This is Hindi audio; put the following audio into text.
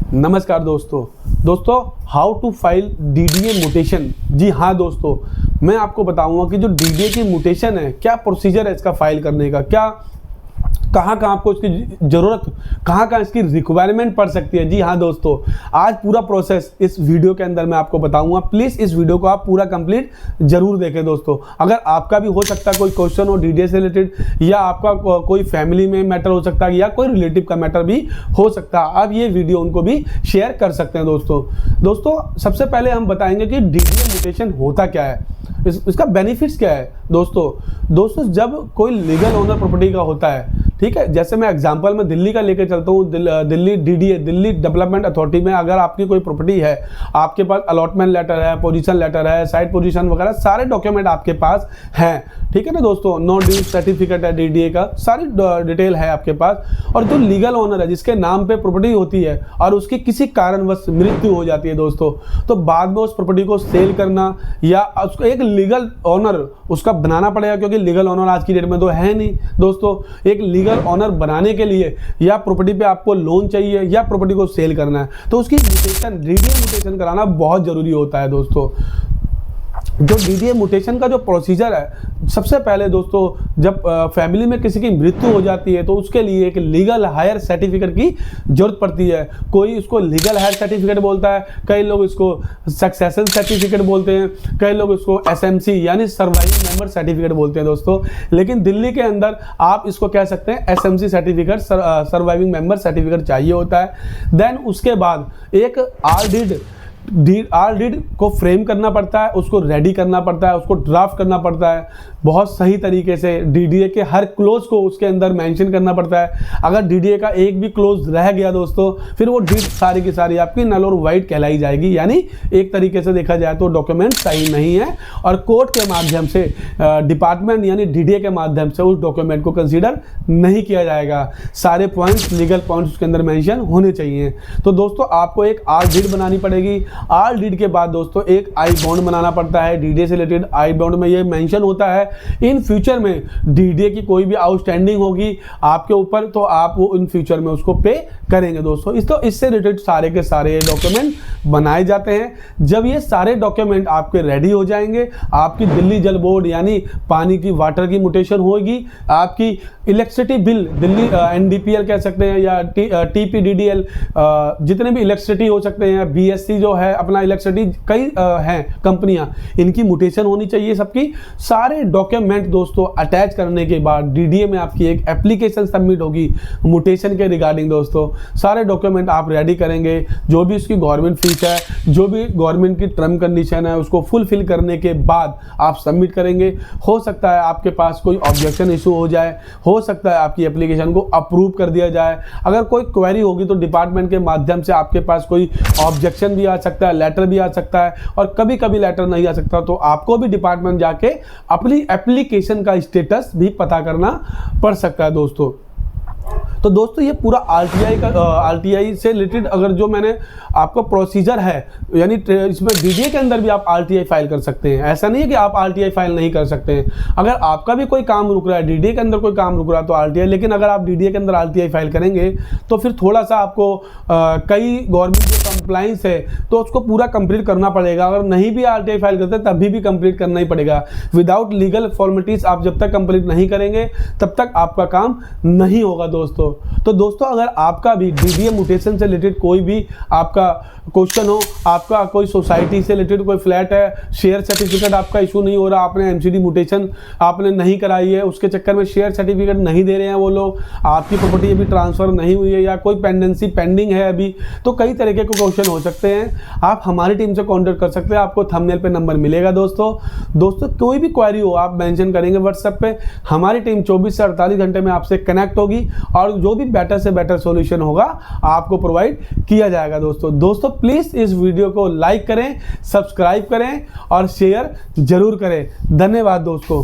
नमस्कार दोस्तों how to file DDA mutation. जी हाँ दोस्तों, मैं आपको बताऊंगा कि जो डीडीए की म्यूटेशन है, क्या प्रोसीजर है इसका फाइल करने का, क्या कहाँ आपको इसकी ज़रूरत, कहाँ इसकी रिक्वायरमेंट पड़ सकती है। जी हाँ दोस्तों, आज पूरा प्रोसेस इस वीडियो के अंदर मैं आपको बताऊंगा। प्लीज़ इस वीडियो को आप पूरा कंप्लीट जरूर देखें दोस्तों। अगर आपका भी हो सकता है कोई क्वेश्चन हो डीडीए से रिलेटेड, या आपका कोई फैमिली में मैटर हो सकता है, या कोई रिलेटिव का मैटर भी हो सकता है, आप ये वीडियो उनको भी शेयर कर सकते हैं दोस्तों। सबसे पहले हम बताएंगे कि डीडीए म्यूटेशन होता क्या है, इसका बेनिफिट्स क्या है। दोस्तों जब कोई लीगल ओनर प्रॉपर्टी का होता है, ठीक है, जैसे मैं एग्जांपल में दिल्ली का लेके चलता हूँ। Delhi DDA, Delhi development authority में अगर आपकी कोई प्रॉपर्टी है, आपके पास अलॉटमेंट लेटर है, पोजीशन लेटर है, साइट पोजीशन वगैरह सारे डॉक्यूमेंट आपके पास हैं, ठीक है ना दोस्तों। नो ड्यू सर्टिफिकेट है डीडीए का, सारी डिटेल है आपके पास। और जो लीगल ओनर है, जिसके नाम पे प्रॉपर्टी होती है और उसकी किसी कारणवश मृत्यु हो जाती है दोस्तों, तो बाद में उस प्रॉपर्टी को सेल करना या उसको एक लीगल ओनर उसका बनाना पड़ेगा, क्योंकि लीगल ओनर आज की डेट में तो है नहीं दोस्तों। एक लीगल ओनर बनाने के लिए या प्रॉपर्टी पे आपको लोन चाहिए या प्रॉपर्टी को सेल करना है, तो उसकी म्यूटेशन, डीडीए म्यूटेशन कराना बहुत जरूरी होता है दोस्तों। जो डीडीए म्यूटेशन का जो प्रोसीजर है, सबसे पहले दोस्तों जब फैमिली में किसी की मृत्यु हो जाती है, तो उसके लिए एक लीगल हायर सर्टिफिकेट की जरूरत पड़ती है। कोई इसको लीगल हायर सर्टिफिकेट बोलता है, कई लोग इसको सक्सेशन सर्टिफिकेट बोलते हैं, कई लोग इसको एसएमसी यानी सर्वाइविंग मेंबर सर्टिफिकेट बोलते हैं दोस्तों। लेकिन दिल्ली के अंदर आप इसको कह सकते हैं SMC certificate, surviving member certificate चाहिए होता है। देन उसके बाद एक आर डीड को फ्रेम करना पड़ता है, उसको रेडी करना पड़ता है, उसको ड्राफ्ट करना पड़ता है बहुत सही तरीके से। डीडीए के हर क्लोज को उसके अंदर मेंशन करना पड़ता है। अगर डीडीए का एक भी क्लोज रह गया दोस्तों, फिर वो डीड सारी की सारी आपकी नल और वाइड कहलाई जाएगी, यानी एक तरीके से देखा जाए तो डॉक्यूमेंट सही नहीं है, और कोर्ट के माध्यम से डिपार्टमेंट यानी डीडीए के माध्यम से उस डॉक्यूमेंट को कंसीडर नहीं किया जाएगा। सारे पॉइंट्स, लीगल पॉइंट्स उसके अंदर मेंशन होने चाहिए। तो दोस्तों आपको एक आर डीड बनानी पड़ेगी। आर डीड के बाद दोस्तों एक आई बॉन्ड बनाना पड़ता है। डीडीए से रिलेटेड आई बॉन्ड में ये मेंशन होता है इन फ्यूचर में डीडीए की कोई भी आउटस्टैंडिंग होगी आपके ऊपर, तो आप वो इन फ्यूचर में उसको पे करेंगे दोस्तों। इससे रिलेटेड सारे के सारे ये डॉक्यूमेंट बनाए जाते हैं। जब ये सारे डॉक्यूमेंट आपके रेडी हो जाएंगे, आपकी दिल्ली जल बोर्ड यानी पानी की वाटर की म्यूटेशन होगी, आपकी इलेक्ट्रिसिटी बिल, दिल्ली एनडीपीएल कह सकते हैं या टीपीडीडीएल, जितने भी इलेक्ट्रिसिटी हो सकते हैं, बीएससी जो है अपना इलेक्ट्रिसिटी, कई हैं कंपनियां, इनकी म्यूटेशन होनी चाहिए सबकी। सारे डॉक्यूमेंट दोस्तों अटैच करने के बाद डीडीए में आपकी एक एप्लीकेशन सबमिट होगी म्यूटेशन के रिगार्डिंग दोस्तों। सारे डॉक्यूमेंट आप रेडी करेंगे, जो भी उसकी गवर्नमेंट फीस है, जो भी गवर्नमेंट की टर्म कंडीशन है, उसको फुलफिल करने के बाद आप सबमिट करेंगे। हो सकता है आपके पास कोई ऑब्जेक्शन इशू हो जाए, हो सकता है आपकी एप्लीकेशन को अप्रूव कर दिया जाए। अगर कोई क्वेरी होगी तो डिपार्टमेंट के माध्यम से आपके पास कोई ऑब्जेक्शन भी आ सकता है, लेटर भी आ सकता है, और कभी कभी लेटर नहीं आ सकता, तो आपको भी डिपार्टमेंट जाके अपनी एप्लीकेशन का स्टेटस भी पता करना पड़ सकता है दोस्तों। तो दोस्तों ये पूरा आरटीआई से रिलेटेड अगर जो मैंने आपको प्रोसीजर है, यानी इसमें डीडीए के अंदर भी आप आरटीआई फाइल कर सकते हैं। ऐसा नहीं है कि आप आरटीआई फाइल नहीं कर सकते हैं। अगर आपका भी कोई काम रुक रहा है, डीडीए के अंदर कोई काम रुक रहा है तो आरटीआई, लेकिन अगर आप डीडीए के अंदर आरटीआई फाइल करेंगे तो फिर थोड़ा सा आपको कई गवर्नमेंट जो कंप्लाइंस है तो उसको पूरा कंप्लीट करना पड़ेगा। अगर नहीं भी आरटीआई फाइल करते तभी भी कंप्लीट करना ही पड़ेगा। विदाउट लीगल फॉर्मेलिटीज आप जब तक कंप्लीट नहीं करेंगे तब तक आपका काम नहीं होगा दोस्तों। तो दोस्तों अगर आपका भी डीडीए म्यूटेशन से रिलेटेड कोई भी आपका क्वेश्चन हो, आपका कोई सोसाइटी से रिलेटेड कोई फ्लैट है, शेयर सर्टिफिकेट आपका इशू नहीं हो रहा, आपने एमसीडी म्यूटेशन आपने नहीं कराई है, उसके चक्कर में शेयर सर्टिफिकेट नहीं दे रहे हैं वो लोग, आपकी प्रॉपर्टी अभी ट्रांसफर नहीं हुई है, या कोई पेंडेंसी पेंडिंग है अभी, तो कई तरीके के क्वेश्चन हो सकते हैं। आप हमारी टीम से कॉन्टेक्ट कर सकते हैं, आपको थंबनेल पे नंबर मिलेगा दोस्तों। कोई भी क्वेरी हो आप मेंशन करेंगे व्हाट्सएप पे, हमारी टीम 24 से 48 घंटे में आपसे कनेक्ट होगी, और जो भी बेटर से बेटर सॉल्यूशन होगा आपको प्रोवाइड किया जाएगा दोस्तों। प्लीज इस वीडियो को लाइक करें, सब्सक्राइब करें और शेयर जरूर करें। धन्यवाद दोस्तों।